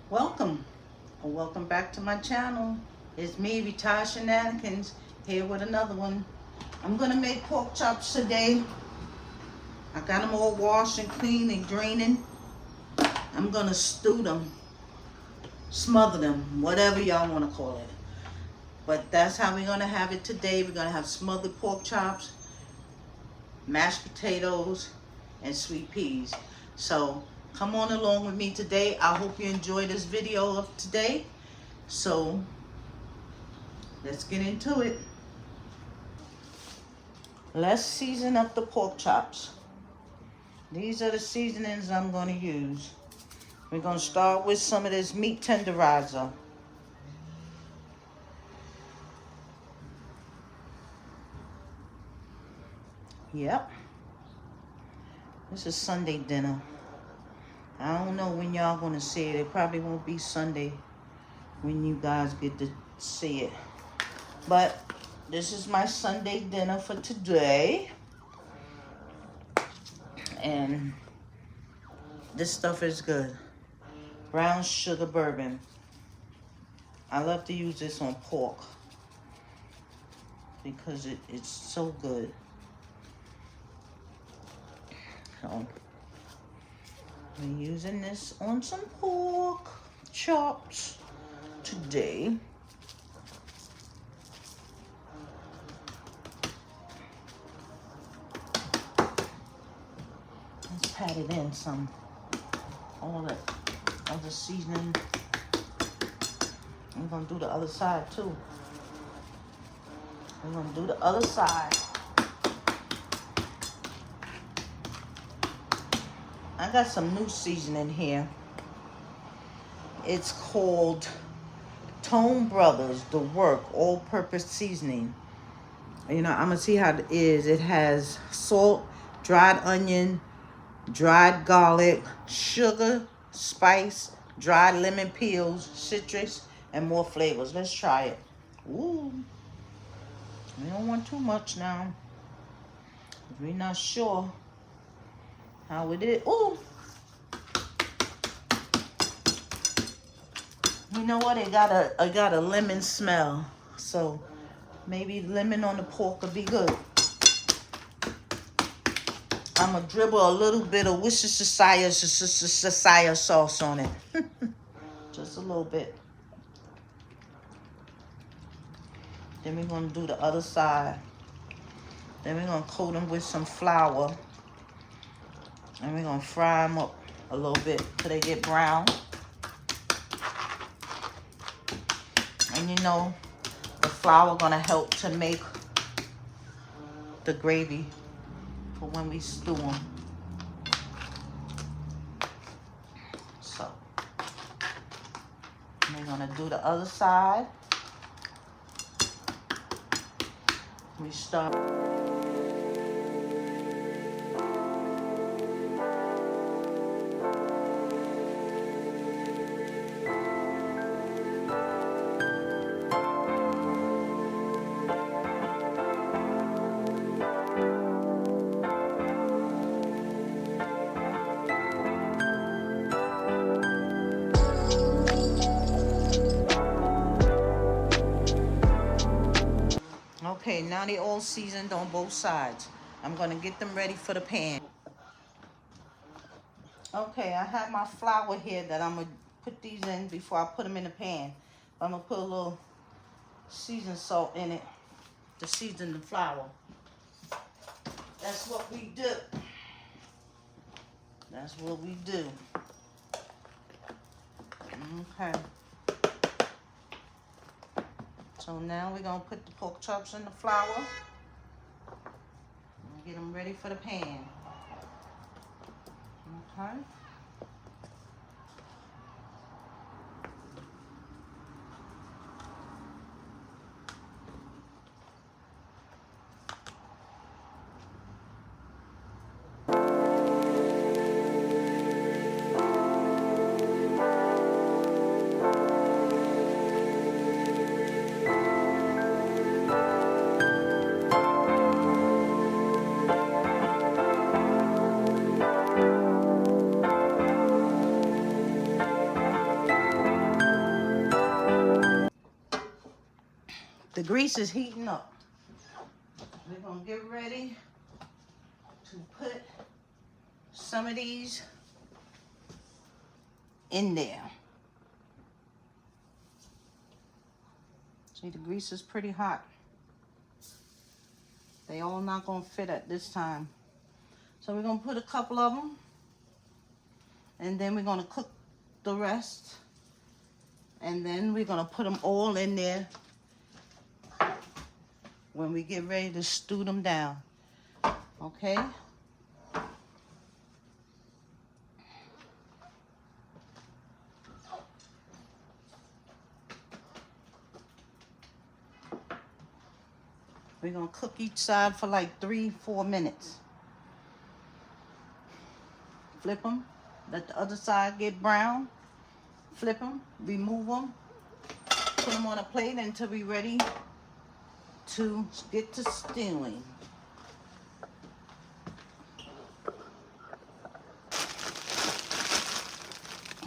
Welcome or welcome back to my channel. It's me, Retired Shenanigans, here with another one. I'm gonna make pork chops today. I got them all washed and clean and draining. I'm gonna stew them, smother them, whatever y'all wanna call it. But that's how we're gonna have it today. We're gonna have smothered pork chops, mashed potatoes, and sweet peas. So come on along with me today. I hope you enjoy this video of today. So let's get into it. Let's season up the pork chops. These are the seasonings I'm going to use. We're going to start with some of this meat tenderizer. Yep. This is Sunday dinner. I don't know when y'all going to see it. It probably won't be Sunday when you guys get to see it. But this is my Sunday dinner for today. And this stuff is good. Brown sugar bourbon. I love to use this on pork because it's so good. So I'm using this on some pork chops today. Let's pat it in some, all that other seasoning. We're gonna do the other side too. We're gonna do the other side. I got some new seasoning here. It's called Tone Brothers The Work All-Purpose Seasoning. You know, I'm gonna see how it is. It has salt, dried onion, dried garlic, sugar, spice, dried lemon peels, citrus, and more flavors. Let's try it. Ooh, we don't want too much now. We're not sure how it is. Ooh, you know what? It got a lemon smell, so maybe lemon on the pork would be good. I'm gonna dribble a little bit of Worcestershire sauce on it. Just a little bit. Then we're gonna do the other side. Then we're gonna coat them with some flour. And we're gonna fry them up a little bit till they get brown. And you know, the flour gonna help to make the gravy for when we stew them. So we're gonna do the other side. We start. Okay, now they all seasoned on both sides. I'm gonna get them ready for the pan. Okay, I have my flour here that I'm gonna put these in before I put them in the pan. I'm gonna put a little seasoned salt in it to season the flour. That's what we do. That's what we do. Okay. So now we're gonna put the pork chops in the flour and get them ready for the pan. Okay. The grease is heating up. We're gonna get ready to put some of these in there. See, the grease is pretty hot. They all not gonna fit at this time. So we're gonna put a couple of them, and then we're gonna cook the rest, and then we're gonna put them all in there when we get ready to stew them down. Okay? We're gonna cook each side for like 3-4 minutes. Flip them, let the other side get brown. Flip them, remove them, put them on a plate until we're ready to get to stewing.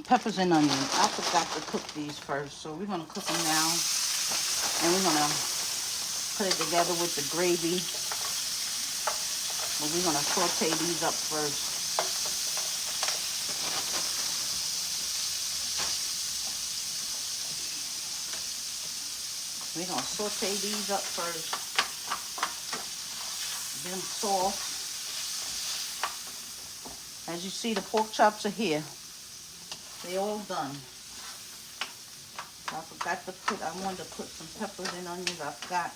Peppers and onions. I forgot to cook these first, so we're gonna cook them now, and we're gonna put it together with the gravy. But we're gonna saute these up first. We're gonna saute these up first. Get them soft. As you see, the pork chops are here. They all done. I forgot to put, I wanted to put some peppers and onions. I forgot.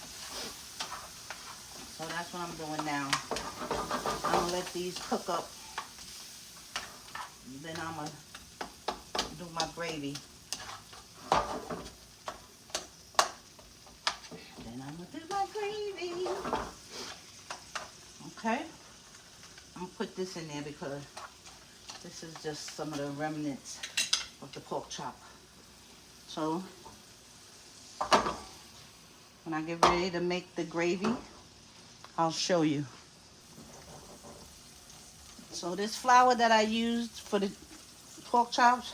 So that's what I'm doing now. I'm gonna let these cook up. Then I'm gonna do my gravy. Okay, I'm gonna put this in there because this is just some of the remnants of the pork chop. So when I get ready to make the gravy, I'll show you. So this flour that I used for the pork chops,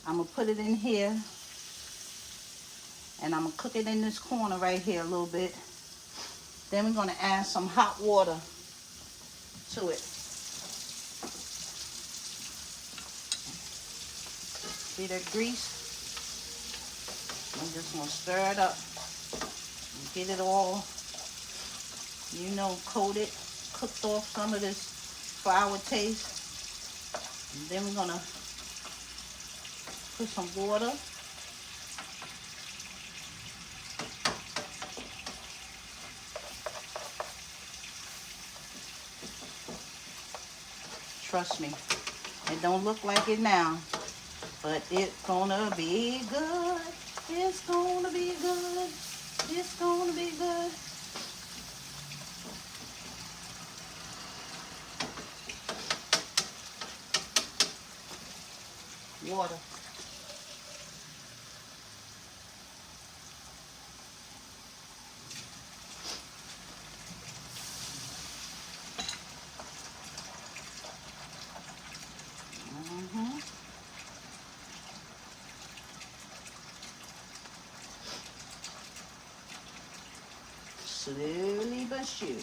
I'm gonna put it in here, and I'm gonna cook it in this corner right here a little bit. Then we're gonna add some hot water to it. See that grease? I'm just gonna stir it up and get it all, coated, cooked off some of this flour taste. And then we're gonna put some water. Trust me, it don't look like it now, but it's gonna be good. It's gonna be good. It's gonna be good. Water. Slowly but surely.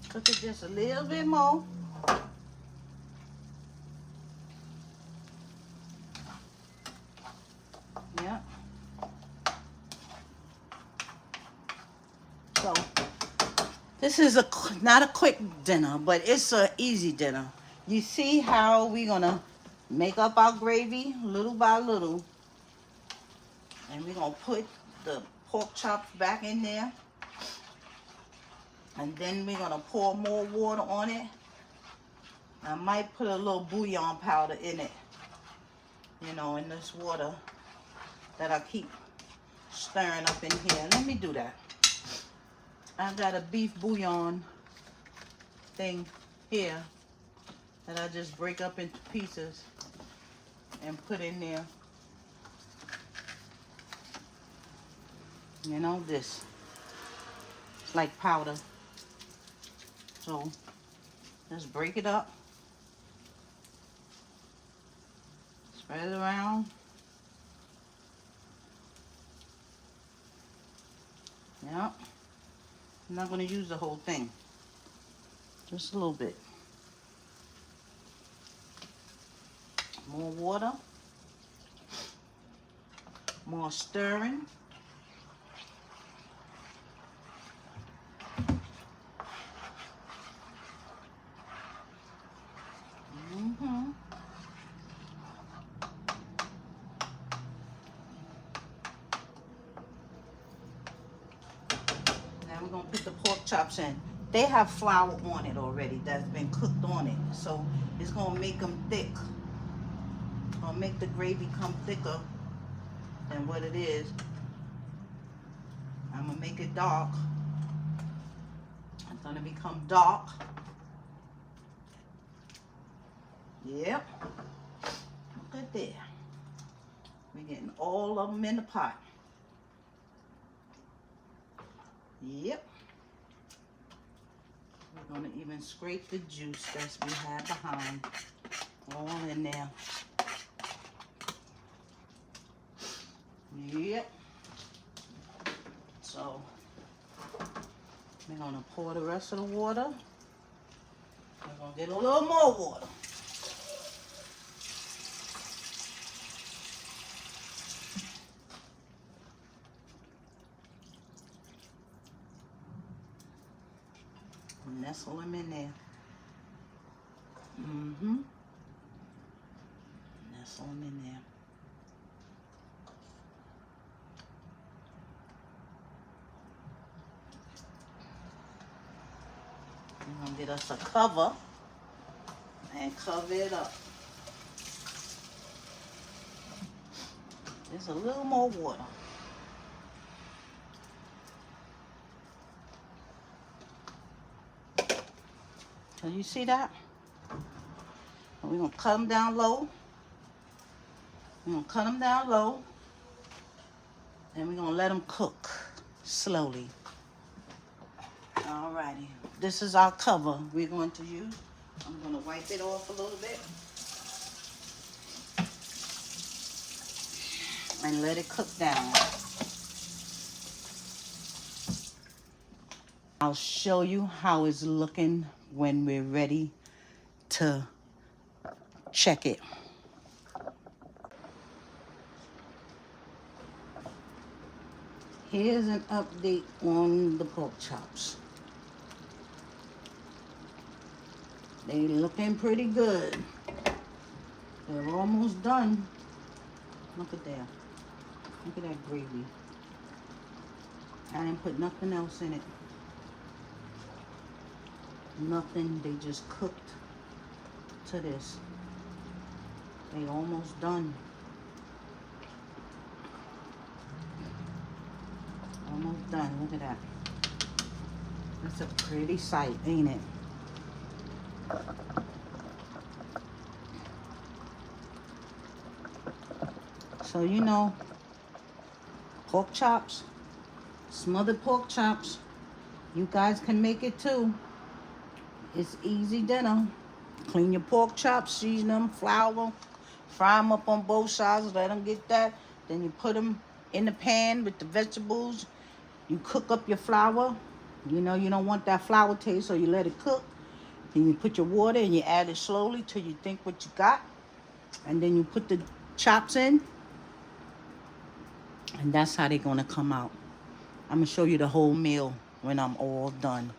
Cook it just a little bit more. Yep. So this is not a quick dinner, but it's an easy dinner. You see how we're gonna make up our gravy little by little. And we're gonna put the pork chops back in there. And then we're gonna pour more water on it. I might put a little bouillon powder in it, you know, in this water that I keep stirring up in here. Let me do that. I got a beef bouillon thing here that I just break up into pieces and put in there. You know, this. It's like powder. So, just break it up. Spread it around. Yep. I'm not going to use the whole thing. Just a little bit. More water. More stirring. Now we're going to put the pork chops in. They have flour on it already that's been cooked on it. So it's going to make them thick. It's going to make the gravy come thicker than what it is. I'm going to make it dark. It's going to become dark. Yep. Look at there. We're getting all of them in the pot. Yep. We're going to even scrape the juice that we have behind. All in there. Yep. So, we're going to pour the rest of the water. We're going to get a little more water. Nestle them in there. Nestle them in there. We're going to get us a cover and cover it up. There's a little more water. Can you see that? We're going to cut them down low. We're going to cut them down low. And we're going to let them cook slowly. Alrighty. This is our cover we're going to use. I'm going to wipe it off a little bit. And let it cook down. I'll show you how it's looking when we're ready to check it. Here's an update on the pork chops. They're looking pretty good. They're almost done. Look at that. Look at that gravy. I didn't put nothing else in it. Nothing, they just cooked to this. They almost done. Almost done, look at that. That's a pretty sight, ain't it? So you know, pork chops, smothered pork chops, you guys can make it too. It's easy dinner. Clean your pork chops, season them, flour them, fry them up on both sides, let them get that. Then you put them in the pan with the vegetables. You cook up your flour. You know, you don't want that flour taste, so you let it cook. Then you put your water and you add it slowly till you think what you got. And then you put the chops in. And that's how they're gonna come out. I'm gonna show you the whole meal when I'm all done.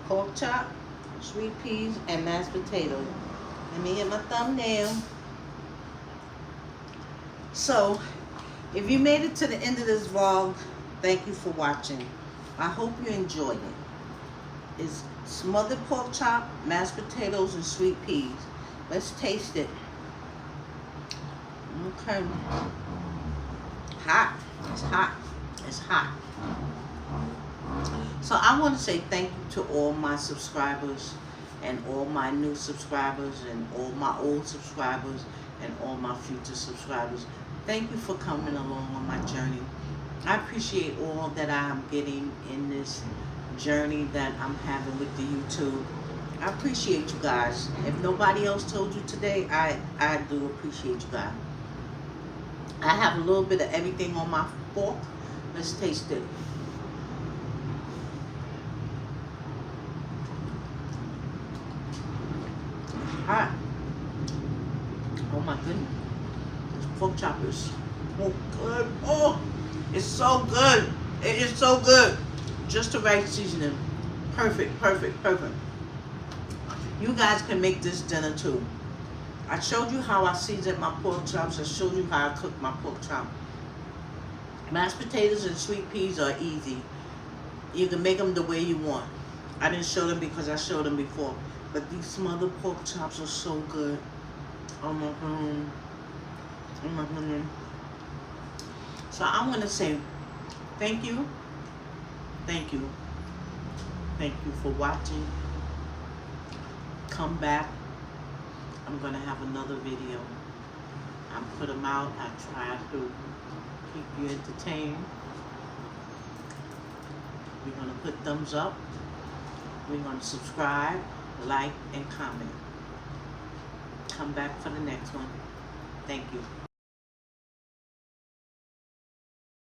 pork chop, sweet peas, and mashed potatoes. Let me hit my thumbnail. So, if you made it to the end of this vlog, thank you for watching. I hope you enjoyed it. It's smothered pork chop, mashed potatoes, and sweet peas. Let's taste it. Okay. Hot. It's hot. It's hot. So I want to say thank you to all my subscribers and all my new subscribers and all my old subscribers and all my future subscribers. Thank you for coming along on my journey. I appreciate all that I'm getting in this journey that I'm having with the YouTube. I appreciate you guys. If nobody else told you today, I do appreciate you guys. I have a little bit of everything on my fork. Let's taste it. Hot. Oh my goodness. This pork chop is so good. Oh, it's so good. It is so good. Just the right seasoning. Perfect, perfect, perfect. You guys can make this dinner too. I showed you how I seasoned my pork chops. I showed you how I cook my pork chop. Mashed potatoes and sweet peas are easy. You can make them the way you want. I didn't show them because I showed them before. But these smothered pork chops are so good. Oh my god. Oh my goodness. So I want to say thank you. Thank you. Thank you for watching. Come back. I'm going to have another video. I put them out. I try to keep you entertained. We're going to put thumbs up. We're going to subscribe, like, and comment. Come back for the next one. Thank you.